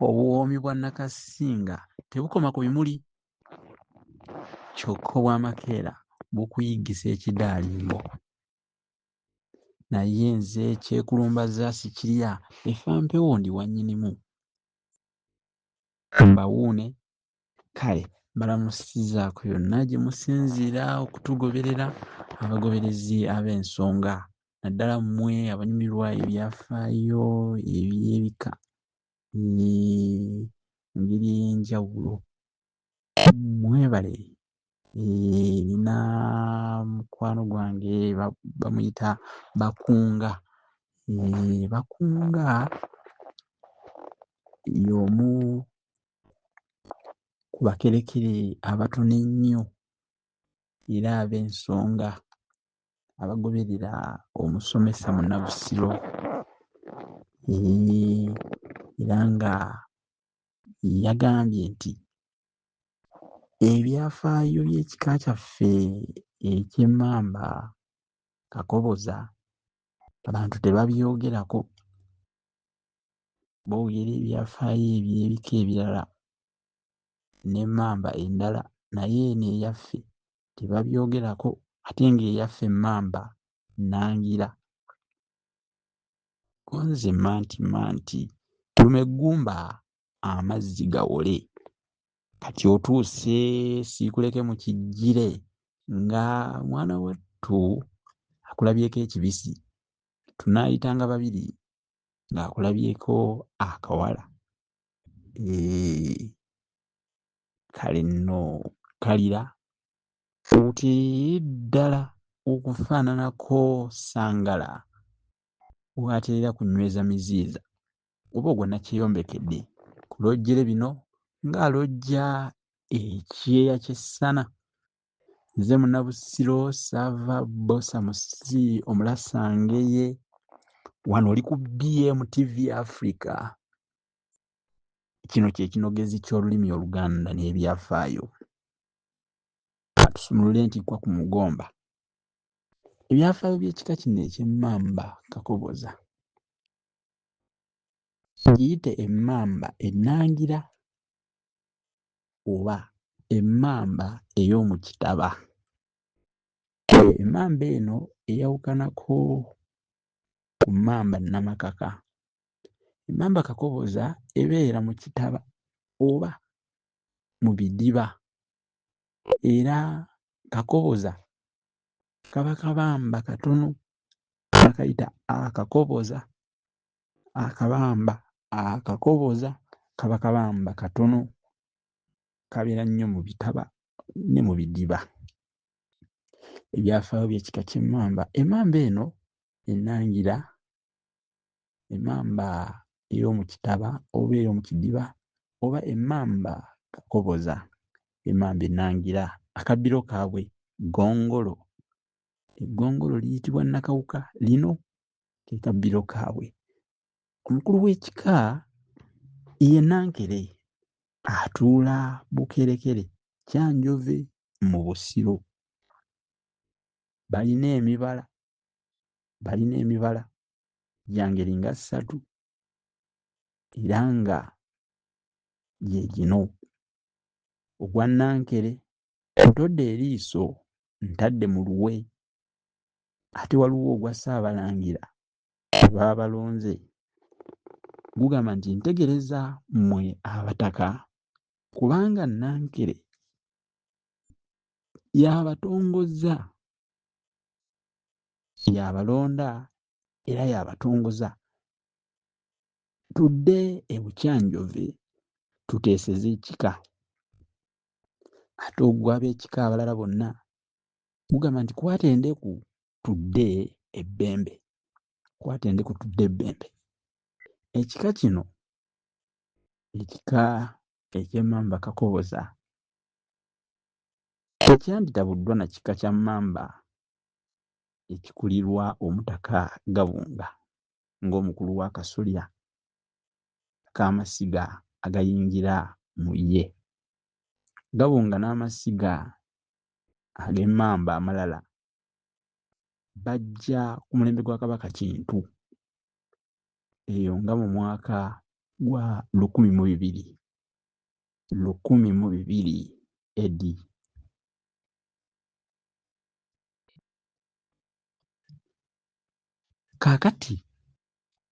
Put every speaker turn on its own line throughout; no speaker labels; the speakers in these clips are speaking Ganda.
Obuwoomi bwa Nakasinga tebukoma ku bimuli, kyokka obw'Amakeera bukuyigisa ekidaalimbo. Naye nze kyekulumbaza sikirya, efa mpewo ndi wannyinimu. Mbawuune, kale mbalamusizzaako yonna gye musinziira okutugoberera, abagoberezi ab'ensonga, naddala mmwe abanyumirwa ebyafaayo eby'ebika engeri ey'enjawulo. Mwebale. Nina mukwano gwange bamuyita Bakunga. Bakunga y'omu ku bakerekere abatono ennyo era ab'ensonga abagoberera omusomesa Munnabusiro, era nga yagambye nti ebyafaayo by'ekika kyaffe eky'Emmamba Kakoboza abantu tebabyogerako. Boogera ebyafaayo eby'ebika ebirala n'emmamba endala, naye eno eyaffe tebabyogerako, ate ng'eyaffe Emmamba Nnangira. Gonze manti lume ggumba amazzi gawole. Kati otuuse siikuleke mu kijjire nga mwana wattu akulabyeko ekibisi, tunaayitanga babiri ng'akulabyeko akawala. Kale nno kalira oteere ddala okufaananako Ssangala bw'ateera kunyweza miziiza, oba ogwo nakyeyombekedde ku lwojjere bino ng'alojja ekyeya ky'essana. Nze Munnabusiro Ssaava Bbosa Musisi Omulasangeye, wano oli ku BM TV Africa. Kino kye kinogezi ky'olulimi Oluganda n'ebyafaayo. Katusumulule ntikkwa ku mugomba. Ebyafaayo by'ekika kino eky'Emmamba Kakoboza, giyite Emmamba Ennangira oba Emmamba ey'omu Kitaba. Emmamba eno eyawukanako ku Mmamba Nnamakaka. Emmamba Kakoboza ebeera mu kitaba oba mu bidiba, era Kakoboza kaba kabamba katono bakayita akakoboza. Akabamba akakoboza kaba kabamba katono, kabeera nnyo mu bitaba ne mu bidiba. Ebyafaayo by'ekika ky'Emmamba. Emmamba eno Ennangira, Emmamba ey'omu kitaba oba ey'omu kidiba oba Emmamba Kakoboza, Emmamba Ennangira, akabbiro kaabwe ggongolo. Eggongolo liyitibwa Nakawuka, lino ke kabbiro kaabwe. Omukulu w'ekika ye Nankere, atuula Bukerekere, Kyanjove mu Busiro. Balina emibala gya ngeri nga 3 era nga gye gino: ogwa Nankere ntodde eriiso ntadde mu luwe, ate waliwo ogwa Ssaabalangira baba balonze, gugamba nti ntegereza mmwe abataka kubanga Nankere y'abatongozza, y'abalonda era y'abatongoza. Tudde e Bukyanjove tuteeseze ekika, ate ogw'ab'ekika abalala bonna gugamba nti kwata endeku tudde ebbembe, kwata endeku tudde ebbembe. Ekika kino, ekika eky'Emmamba Kakoboza, tekyanditabuddwa na kika kya Mmamba ekikulirwa Omutaka Gabunga ng'omukulu wa kasolya k'amasiga agayingira mu ye. Gabunga n'amasiga ag'Emmamba amalala bajja ku mulembe gwa Kabaka Kintu eyo nga mu mwaka gwa 1200 AD. Kaakati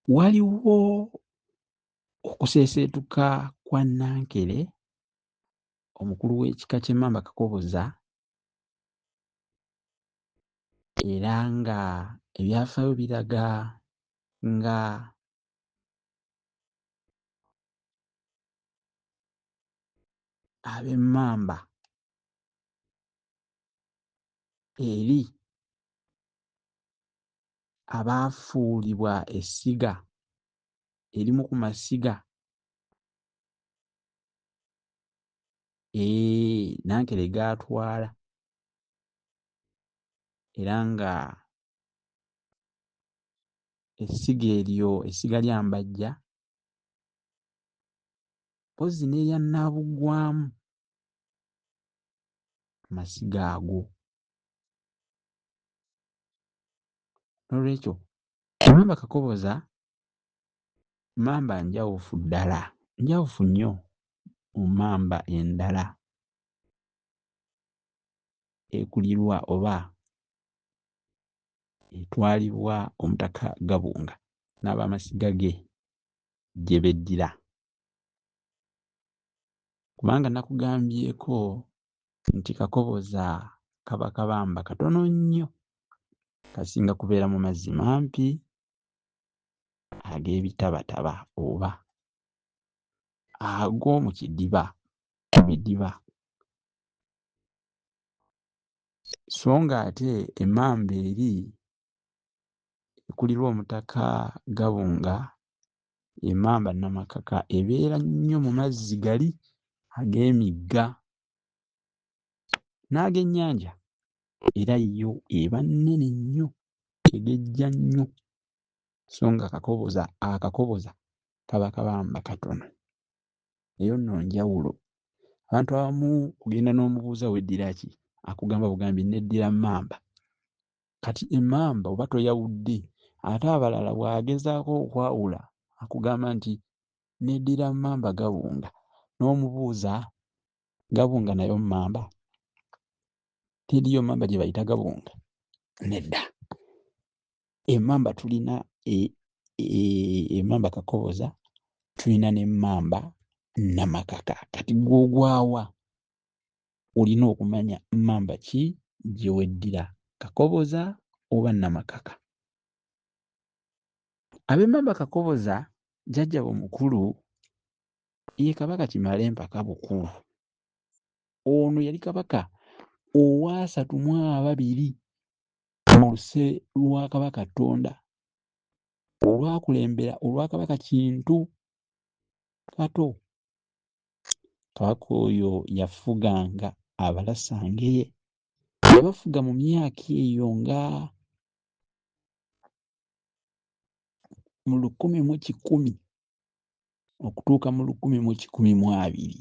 waliwo okuseeseetuka kwa Nankere omukulu w'ekika ky'Emmamba Kakoboza, era nga ebyafaayo biraga nga ab'Emmamba eri abaafuulibwa essiga erimu ku masiga Nankere g'atwala, era nga essiga eryo essiga lya Mbajja mpozzi n'erya Nnaabugwamu masiga ago. Noolwekyo Emmamba Kakoboza mmamba njawufu ddala, njawufu nnyo mu mmamba endala ekulirwa oba etwalibwa Omutaka Gabunga n'ab'amasiga ge gye beddira. Kubanga nakugambyeko nti Kakoboza kaba kabamba katono nnyo, kasinga kubeera mu mazzi mampi ag'ebitabataba oba ag'omu kidiba, mu bidiba. So ng'ate emmamba eri ekulirwa Omutaka Gabunga, emmamba Namakaka, ebeera nnyo mu mazzi gali ag'emigga n'ag'ennyanja, era yo eba nnene nnyo, egejja nnyo, so nga Akakoboza kaba kabamba katono. Eyo nno njawulo. Abantu abamu kugenda n'omubuuza weddira ki, akugamba bugambi neddira mmamba. Kati emmamba oba toyawudde, ate abalala bw'agezaako okwawula akugamba nti neddira mmamba Gabunga, n'omubuuza Gabunga nayo mmamba? Teriyo mmamba gye bayita Gabunga? Nedda. Emmamba tulina emmamba Kakoboza, tulina n'emmamba Namakaka. Kati gw'ogwawa olina okumanya mmamba ki gye weddira, Kakoboza oba Namakaka. Ab'emmamba Kakoboza jjajjabwe omukulu ye Kabaka Kimala-Empaka Bukulu. Ono yali Kabaka owa 32 mu luse lwa Kabaka Ttonda olwakulembera olwa Kabaka Kintu Kato. Kabaka oyo yafuganga Abalasange, yabafuga mu myaka eyo nga mu 1110 okutuuka mu 1112.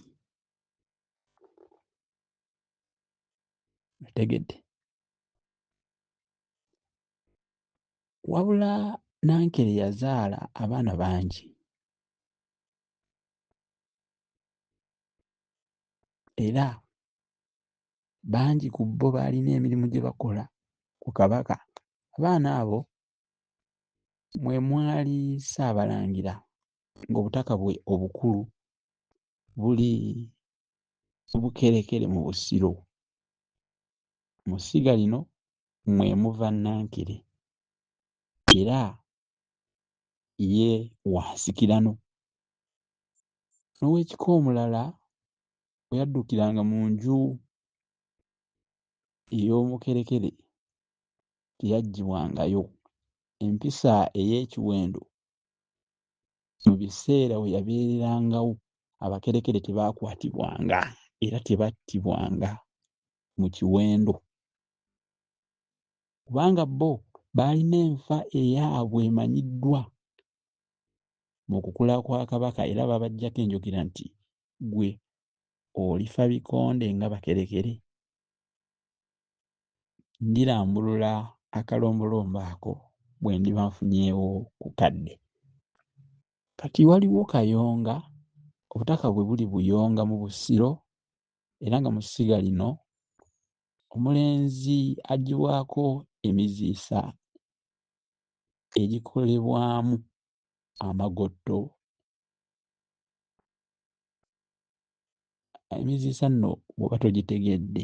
Otegedde? Wabula Nankere yazaala abaana bangi, era bangi ku bo baalina emirimu gye bakola ku Kabaka. Abaana abo mwe mwali Ssaabalangira ng'obutaka bwe obukulu buli Bukerekere mu Busiro. Mu ssiga lino mwe muva Nankere, era ye Wansikirano. N'ow'ekika omulala bwe yaddukiranga mu nju ey'Omukerekere teyaggyibwangayo. Empisa ey'ekiwendo mu biseera we yabeererangawo, Abakerekere tebaakwatibwanga era tebattibwanga mu kiwendo, kubanga bo baalina enfa eyaabwe emanyiddwa mu kukula kwa Kabaka, era babaggyako enjogera nti ggwe olifa bikonde nga Bakerekere. Ndirambulula akalombolombo ako bwe ndiba nfunyeewo ku kadde. Kati waliwo Kayonga, obutaka bwe buli Buyonga mu Busiro, era nga mu ssiga lino omulenzi aggyibwako emiziisa egikolebwamu amagotto. Emiziisa nno bw'oba togitegedde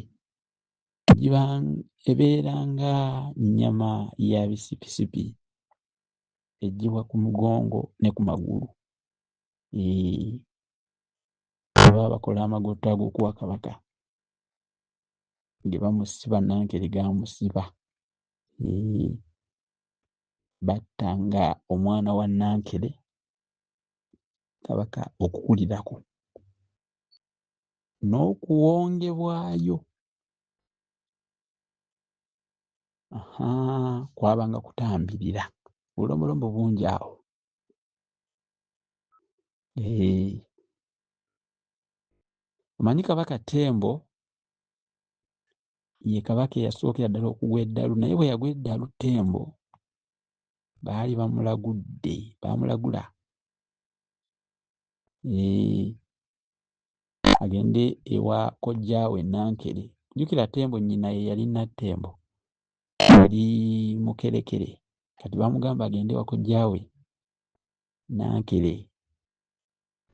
ebeera nga nnyama ya bisipisipi eggyibwa ku mugongo ne ku magulu. Baba bakola amagotto ag'okuwa Kabaka ge bamusiba Nankere g'amusiba. Battanga omwana wa Nankere Kabaka okukulirako n'okuwongebwayo. Kwabanga kutambirira bulombolombo bungi awo. Omanyi Kabaka Ttembo ye Kabaka eyasookera ddala okugwa eddalu, naye bwe yagwa eddalu Ttembo baali bamulagula agende ewa kojjaawe Nankere. Jjukira Ttembo nnyina ye yali Nattembo, yali Mukerekere, kati bamugamba agende ewa kojjaawe Nankere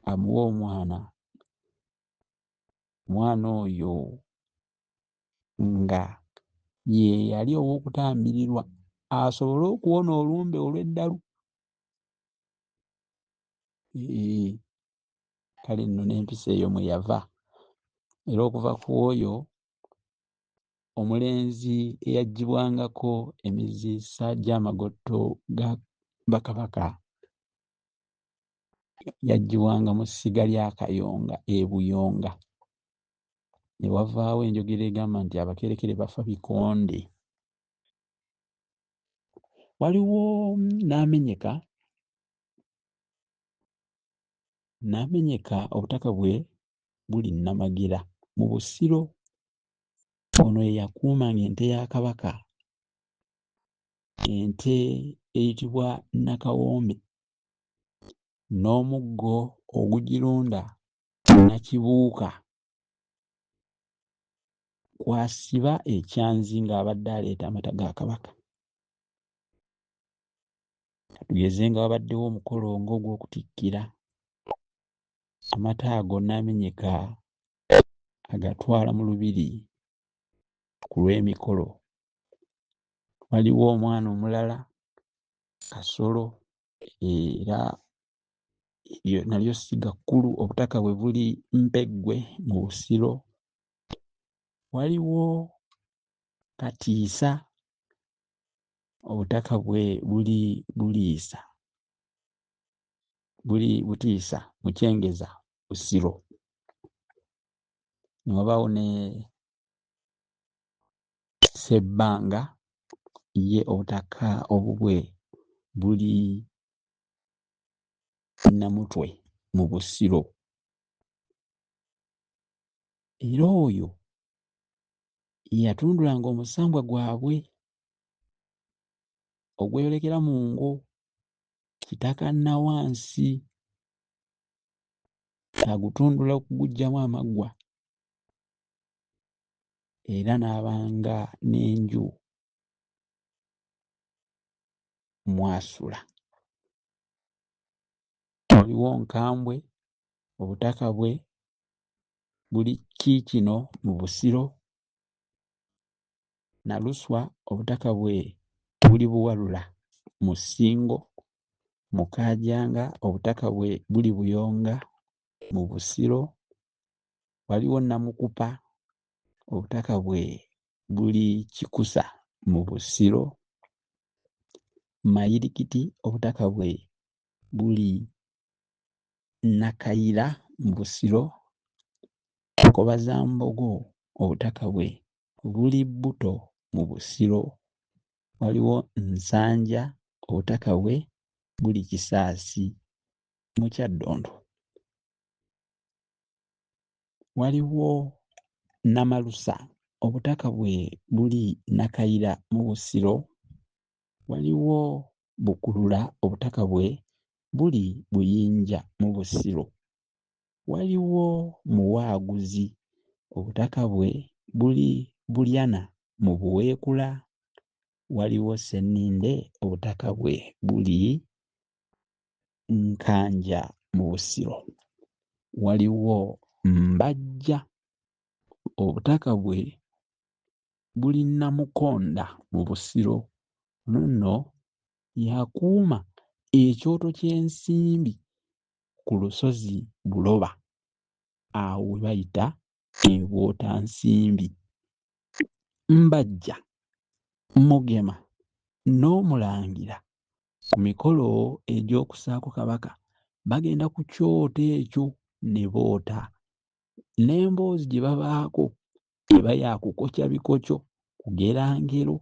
amuwe omwana oyo nga ye yali ow'okutambirirwa asobole okuwona olumbe olw'eddalu. Kale nno n'empisa eyo mwe yava, era okuva ku oyo omulenzi eyaggyibwangako emiziisa gy'amagotto ga Bakabaka yaggyibwanga mu ssiga lya Kayonga e Buyonga. Ne wavaawo enjogera egamba nti Abakerekere bafa bikonde. Waliwo Namenyeka obutaka bwe buli Nnamagera mu Busiro. Ono ye yakuumanga ente ya Kabaka, ente eyitibwa Nakawombe, n'omuggo ogugirunda Nakibuuka, kw'asiba ekyanzi ng'abadde aleeta amata ga Kabaka. Tugeze nga wabaddewo omukolo ng'ogw'okutikkira, amata ago Namenyeka agatwala mu lubiri ku lw'emikolo. Waliwo omwana omulala Kasolo, era nalyo ssiga kkulu, obutaka bwe buli Mpeggwe mu Busiro. Waliwo Katiisa, obutaka bwe buli Butiisa mu Kyengeza Busiro. Ne wabaawo ne Ssebbanga, ye obutaka obubwe buli Namutwe mu Busiro. Era oyo yatundulanga omusambwa gwabwe ogweyolekera mu ngo, Kitaka Nawansi, agutundula okuguggyamu amaggwa, era n'abanga n'enju mw'asula. Waliwo Nkambwe, obutaka bwe buli Kiikino mu Busiro. Naluswa, obutaka bwe buli Buwalula mu Ssingo. Mukaajanga, obutaka bwe buli Buyonga mu Busiro. Waliwo Namukupa, obutaka bwe buli Kikusa mu Busiro. Mayirikiti, obutaka bwe buli Nakayira mu Busiro. Nkobazambogo, obutaka bwe buli Bbuto mu Busiro. Waliwo Nsanja, obutaka bwe buli Kisaasi mu Kyaddondo. Waliwo Namalusa, obutaka bwe buli Nakayira mu Busiro. Waliwo Bukulula, obutaka bwe buli buyinja mu Busiro. Waliwo Muwaaguzi, obutaka bwe buli Bulyana mu Buweekula. Waliwo Sseninde, obutaka bwe buli Nkanja mu Busiro. Waliwo Mbajja, obutaka bwe buli Namukonda mu Busiro. Nno yakuuma ekyoto ky'ensimbi ku lusozi Buloba, awo we bayita e Bwotansimbi. Mbajja, Mugema n'Omulangira ku mikolo egy'okusaako kabaka bagenda ku kyoto ekyo ne boota, n'emboozi gye babaako eba yakukokya bikokyo, kugera ngero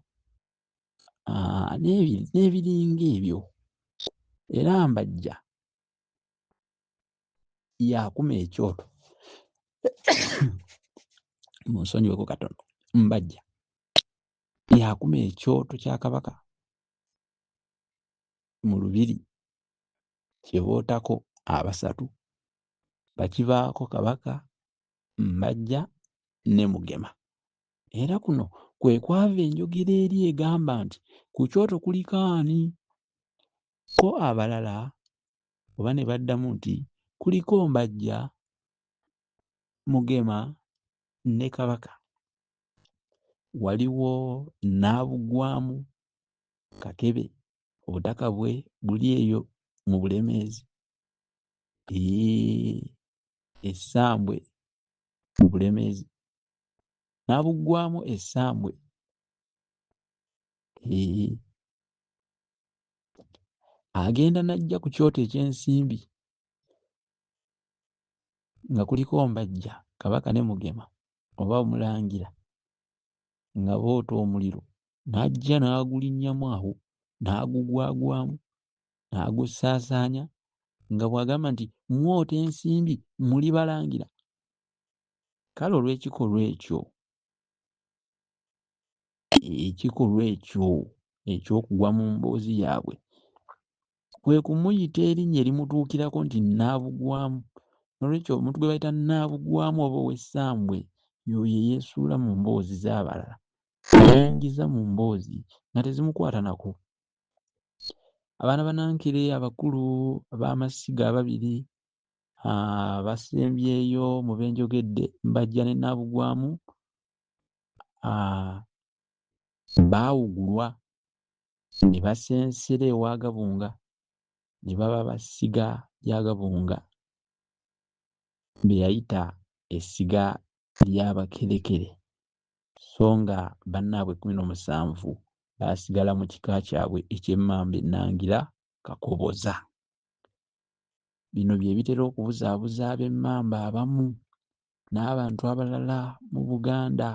n'ebiringa ebyo. Era Mbajja yakuma ekyoto munsonyiweko katono. Mbajja yakuma ekyoto kya kabaka mu Lubiri kye bootako abasatu, bakivaako kabaka, Mbajja ne Mugema. Era kuno kwe kwava enjogera eri egamba nti ku kyoto kuliko ani? Ko abalala oba ne baddamu nti kuliko Mbajja, Mugema ne kabaka. Waliwo Nnaabugwamu Kakebe, obutaka bwe buli eyo mu Bulemeezi. Essambwe mu Bulemeezi, Nnaabugwamu Essambwe. Agenda n'ajja ku kyoto eky'ensimbi nga kuliko Mbajja, kabaka ne Mugema oba Omulangira nga boota omuliro, n'ajja n'agulinnyamu awo, n'agugwagwamu, n'agusaasaanya nga bw'agamba nti mwoota ensimbi muli balangira. Kale olw'ekikolwa ekyo, ekikolwa ekyo eky'okugwa mu mboozi yaabwe, kwe kumuyita erinnya erimutuukirako nti Nnaabugwamu. Nolwekyo omuntu gwe bayita Nnaabugwamu oba ow'Essambwe y'oyo eyeesuula mu mboozi z'abalala, yeyingiza mu mboozi nga tezimukwata nako. Abaana ba Nankere abakulu ab'amasiga ababiri basembyeyo mu benjogedde, Mbajja ne Nnaabugwamu, baawugulwa ne basensera ewa Gabunga ne baba basiga lya Gabunga be yayita essiga ly'Abakerekere, so nga bannaabwe 17 baasigala mu kika kyabwe eky'Emmamba Ennangira Kakoboza. Bino bye bitera okubuzaabuza ab'Emmamba abamu n'abantu abalala mu Buganda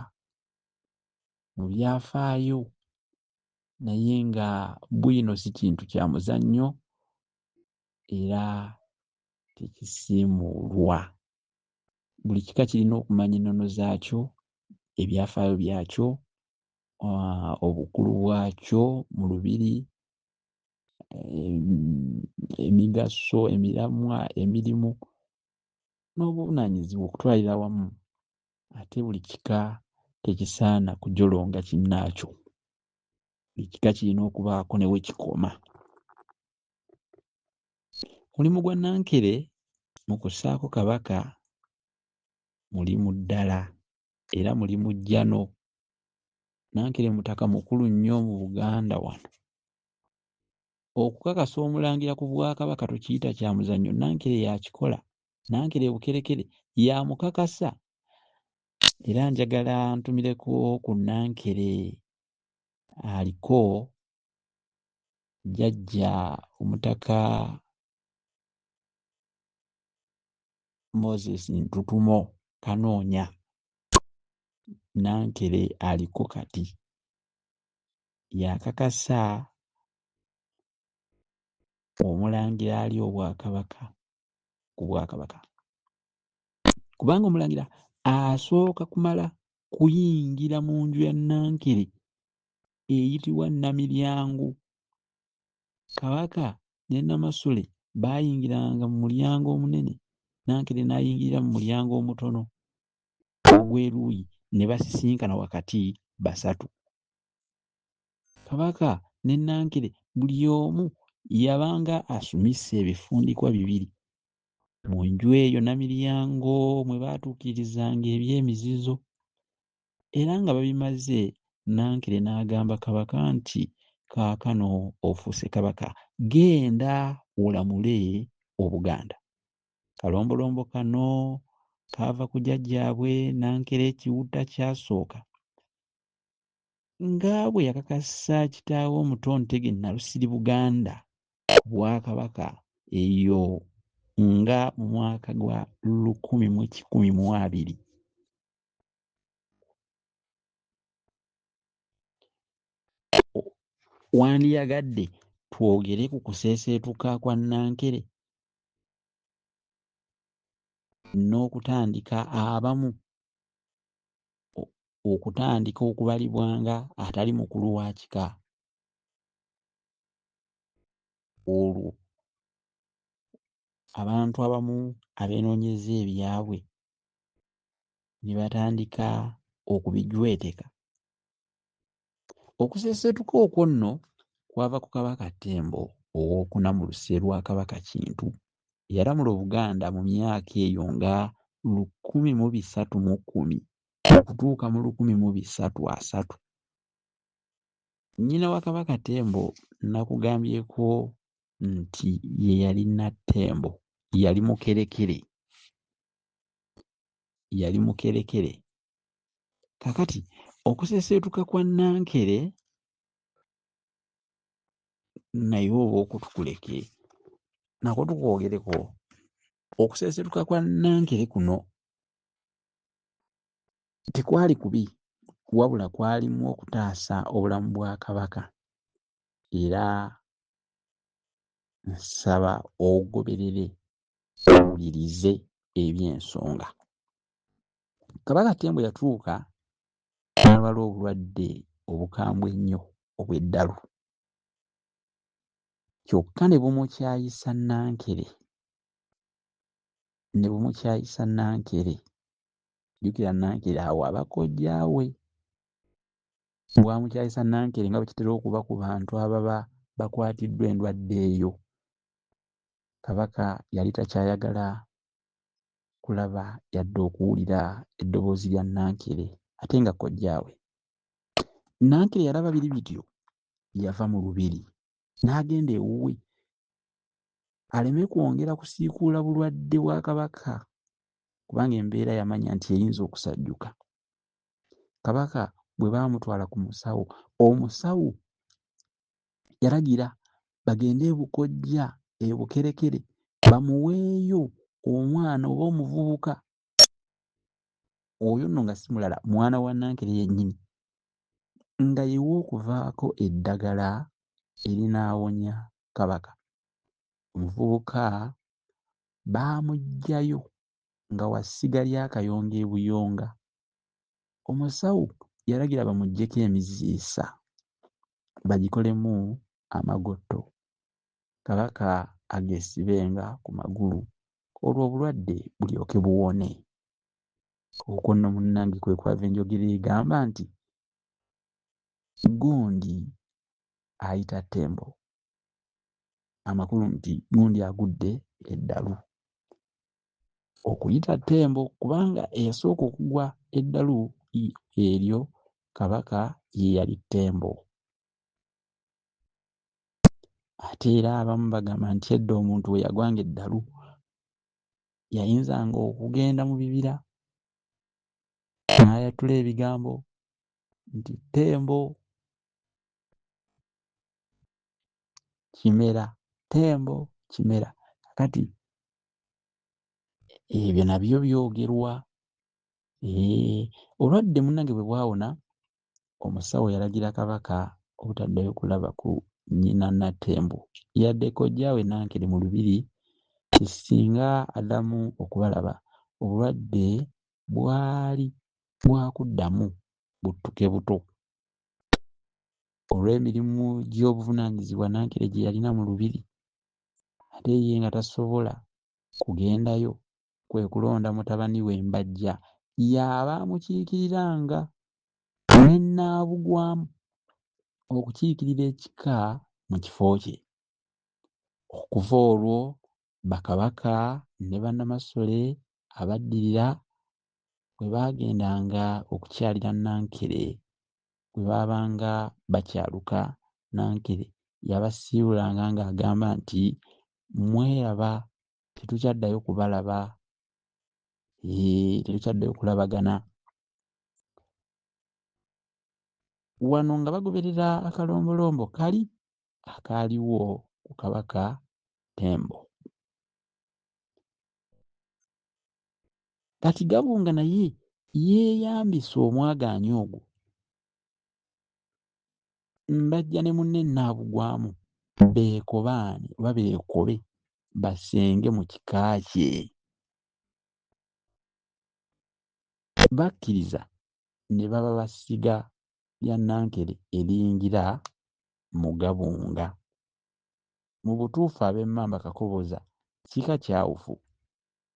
mu byafaayo, naye nga bwino si kintu kya muzannyo era tekisiimuulwa. Buli kika kirina okumanya ennono zaakyo, ebyafaayo byakyo, obukulu bwakyo mu Lubiri, emigaso, emiramwa, emirimu n'obuvunaanyizibwa okutwalira wamu. Ate buli kika tekisaana kujolonga kinnaakyo. Buli kika kirina okubaako ne we kikoma. Mulimu gwa Nankere mu kussaako kabaka mulimu ddala era mulimu jjano. Nankere mutaka mukulu nnyo mu Buganda wano. Okukakasa Omulangira ku Bwakabaka tokiyita kya muzannyo, Nankere yakikola. Nankere Bukerekere yamukakasa. Era njagala ntumireko ku Nankere aliko jjajja Omutaka Moses Ntutumo Kanoonya. Nankere aliko kati yakakasa Omulangira ali Obwakabaka ku Bwakabaka, kubanga Omulangira asooka kumala kuyingira mu nju ya Nankere eyitibwa Namiryango. Kabaka ne Namasole baayingiranga mu mulyango omunene, Nankere n'ayingirira mu mulyango omutono ogw'eruuyi ne basisinkana wakati basatu. Kabaka ne Nankere buli omu yabanga asumisa ebifundikwa bibiri. Mu nju eyo Namiryango mwe baatuukirizanga eby'emizizo. Era nga babimaze, Nankere n'agamba Kabaka nti kaakano ofuuse Kabaka, genda olamule Obuganda. Kalombolombo kano kaava ku jjajjaabwe Nankere Kiwutta Kyasooka nga bwe yakakasa kitaawe omuto Ntege Nnalusiri Buganda Bwakabaka eyo nga mu mwaka gwa 1112. Wandiyagadde twogere ku kuseeseetuka kwa Nankere n'okutandika abamu okutandika okubalibwanga atali mukulu wa kika. Olwo abantu abamu abeenoonyeza ebyabwe ne batandika okubijweteka. Okuseeseetuka okwo nno kwava ku Kabaka Ttembo owookuna mu luse lwa Kabaka Kintu. Yalamula Obuganda mu myaka eyo nga 1310 okutuuka mu 1330. Nnyina wa Kabaka Ttembo nakugambyeko nti ye yali Nattembo, yali mukerekere. Kakati okuseeseetuka kwa Nankere naye oba okutukuleke nakwo tukwogereko. Okuseeseetuka kwa Nankere kuno tekwali kubi, wabula kwalimu okutaasa obulamu bwa Kabaka. Era nsaba ogoberere owulirize eby'ensonga. Kabaka Ttembo yatuuka n'alwala obulwadde obukambwe ennyo obw'eddalu. Kyokka ne bumukyayisa Nankere. Jjukira Nankere awo abakojjaawe. Bwamukyayisa Nankere nga bwe kitera okuba ku bantu ababa bakwatiddwa endwadde eyo. Kabaka yali takyayagala kulaba yadde okuwulira eddoboozi lya Nankere ate nga kojjaawe. Nankere yalaba biri bityo, yava mu lubiri n'agenda ewuwe aleme kwongera kusiikuula bulwadde bwa Kabaka, kubanga embeera yamanya nti eyinza okusajjuka. Kabaka bwe baamutwala ku musawo, omusawo yalagira bagende e Bukojja e Bukerekere bamuweeyo omwana oba omuvubuka. Oyo nno nga si mulala mwana wa Nankere yennyini, nga yewa okuvaako eddagala erinaawonya Kabaka. Omuvubuka baamuggyayo nga wa ssiga lya Kayonga e Buyonga. Omusawo yalagira bamuggyeko emiziisa bagikolemu amagotto, Kabaka ageesibenga ku magulu, olwo obulwadde bulyoke buwone. Okwo nno munnange kwe kwava enjogera egamba nti gundi ayita Ttembo, amakulu nti gundi agudde eddalu. Okuyita Ttembo kubanga eyasooka okugwa eddalu eryo Kabaka ye yali Ttembo. Ate era abamu bagamba nti edda omuntu bwe yagwanga eddalu yayinzanga okugenda mu bibira n'ayatula ebigambo nti Ttembo Kimera, Ttembo Kimera. Kati ebyo nabyo byogerwa. Olwadde munnange bwe bwawona, omusawo yalagira Kabaka obutaddayo kulaba ku nnyina Nattembo yadde kojjaawe Nankere mu lubiri, singa addamu okubalaba obulwadde bwali bwakuddamu buttuke buto olw'emirimu gy'obuvunaanyizibwa Nankere gye yalina mu lubiri. ate ye nga tasobola kugendayo, kwe kulonda mutabani we Mbajja y'aba amukiikiriranga ne Nnaabugwamu okukiikirira ekika mu kifo kye. Okuva olwo Bakabaka ne Bannamasole abaddirira bwe baagendanga okukyalira Nankere, bwe baabanga bakyaluka Nankere yabasiibulanga ng'agamba nti mweraba, tetukyaddayo kubalaba, tetukyaddayo kulabagana. Wano nga bagoberera akalombolombo kali akaaliwo ku Kabaka Ttembo. Kati Gabunga naye yeeyambisa omwagaanya ogwo Mbajja ne munne Nnaabugwamu beekobaane oba beekobe basenge mu kika kye. Bakkiriza ne baba basiga lya Nankere eriyingira mu Gabunga. Mu butuufu ab'Emmamba Kakoboza kika kyawufu,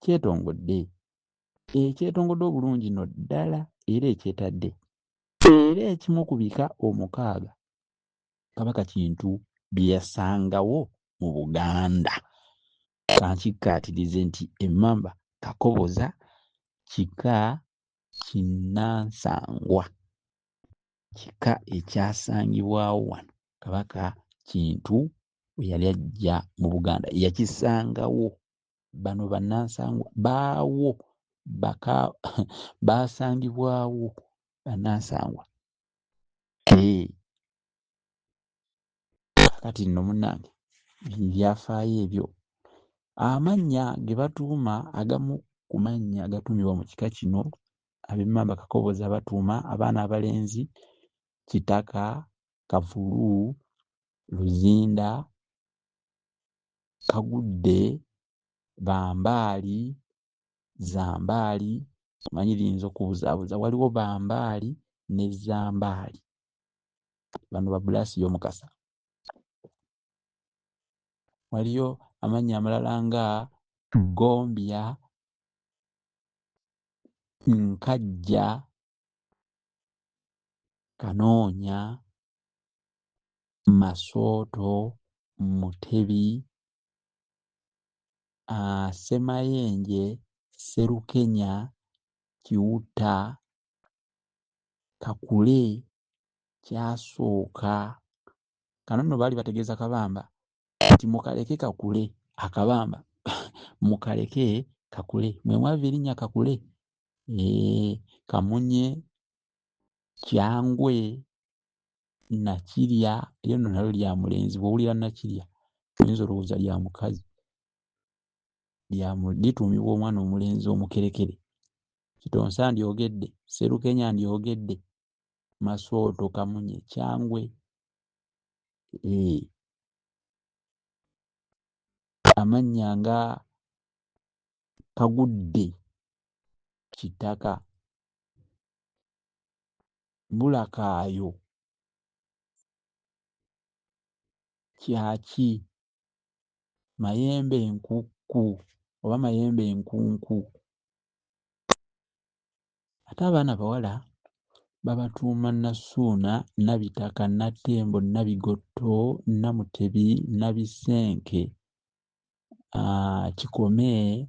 kyetongodde, ekyetongodde obulungi nno ddala era ekyetadde, era ekimu ku bika 6 Kabaka Kintu bye yasangawo mu Buganda. Kankikkaatirize nti Emmamba Kakoboza kika kinnansangwa, kika ekyasangibwawo wano Kabaka Kintu bwe yali ajja mu Buganda yakisangawo. Bano bannansangwa baawo baasangibwawo bannansangwa. Kakati nno munnange byafaayo ebyo. Amannya ge batuuma, agamu ku mannya agatuumibwa mu kika kino ab'Emmamba Kakoboza batuuma abaana abalenzi: Kitaka, Kavulu, Luzinda, Kagudde, Bambaali, Zambaali. Manyi liyinza okubuzaabuza, waliwo Bambaali ne Zambaali. Bano ba Bulaasi y'Omukasa. Waliyo amannya amalala nga Gombya, Nkajja, Kanoonya, Masooto, Mutebi, Semayenje, Serukenya, Kiwutta, Kakule, Kyasooka. Kano nno baali bategeeza Kabamba nti mukaleke Kakule, Akabamba mukaleke Kakule. Mwe mwava erinnya Kakule. Kamunye, Kyangwe, Nakirya, eryo nno nalyo lya mulenzi. Bw'owulira Nakirya oyinza olowooza lya mukazi, lituumibwa omwana omulenzi omukerekere. Kitonsa ndyogedde, Serukenya ndyogedde, Masooto, Kamunye, Kyangwe. Amannya nga Kagudde, Kitaka, Bulakaayo, Kyaki, Mayembe Enkukku oba Mayembe Enkunku. Ate abaana bawala babatuuma Nasuuna, Nabitaka, Nattembo, Nabigotto, Namutebi, Nabisenke, Kikome,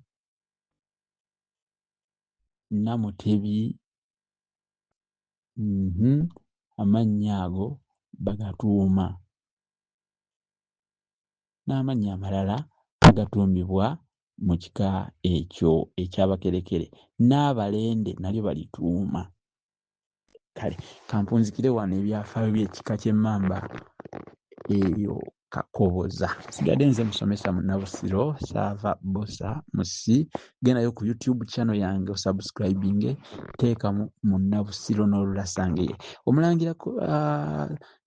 Namutebi. Amannya ago bagatuuma. N'amannya amalala agatuumibwa mu kika ekyo eky'Abakerekere. N'Abalende nalyo balituuma. Kale kampunzikire wano ebyafaayo by'ekika ky'Emmamba eyo Kakoboza. Sigadde nze musomesa Munnabusiro Saava Bosa Musi. Gendayo ku YouTube channel yange osubscribinge, teekamu Munnabusiro n'Olulasangeye. Omulangira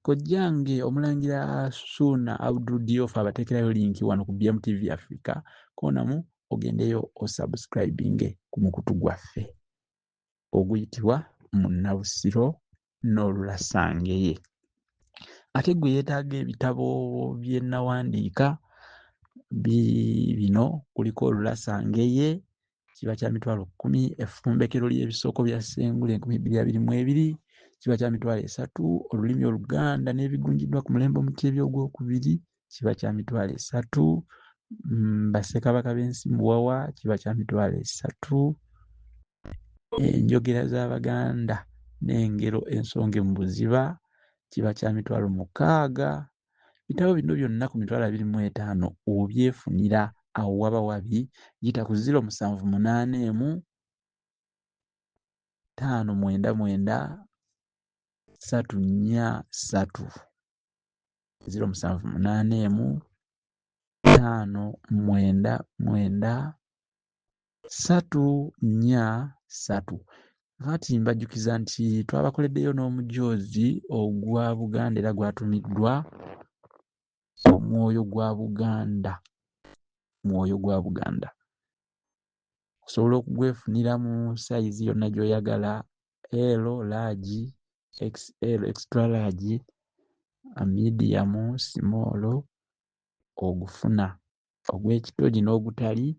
kojjange Omulangira Ssuuna Abdul Diouf abateekerayo linki wano ku BMTV Africa. Koonamu ogendeyo osubscribinge ku mukutu gwaffe oguyitibwa Munnabusiro n'Olulasangeye. Ate gwe yeetaaga ebitabo bye nawandiika bino kuliko olulasangeye kiba kya mitwalo 10, effumbekero ly'ebisoko bya Ssengule 2022 kiba kya mitwalo 3, olulimi Oluganda n'ebigunjiddwa ku mulembe Omuteebi ogwokubiri kiba kya mitwalo 3, Bassekabaka b'ensi Muwawa kiba kya mitwalo 3, enjogera z'Abaganda n'engero ensonge mu Buziba kiba kya mitwalo 6. Bitabo bino byonna ku mitwalo 25 obyefunira awo wabawabi yita ku 0781 599 343 0781 599 343. Kati mbajjukiza nti twabakoleddeyo n'omujoozi ogwa Buganda era gwatumiddwa Omwoyo gwa Buganda. Mwoyo gwa Buganda osobola okugwefunira mu sayizi yonna gy'oyagala, L, large, XL, extra large, medium, small, ogufuna ogw'ekitogi n'ogutali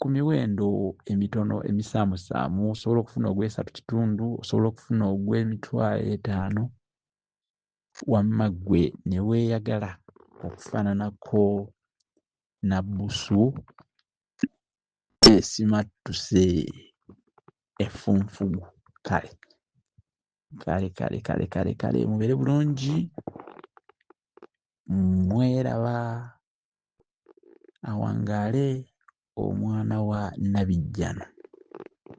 ku miwendo emitono emisaamusaamu. Osobola okufuna ogw'3.5, osobola okufuna ogw'50,000 wamma ggwe ne weeyagala okufaananako nabbusu esimattuse effunfugu. Kale mubeere bulungi, mweraba. Awangaale omwana wa Nabijjano.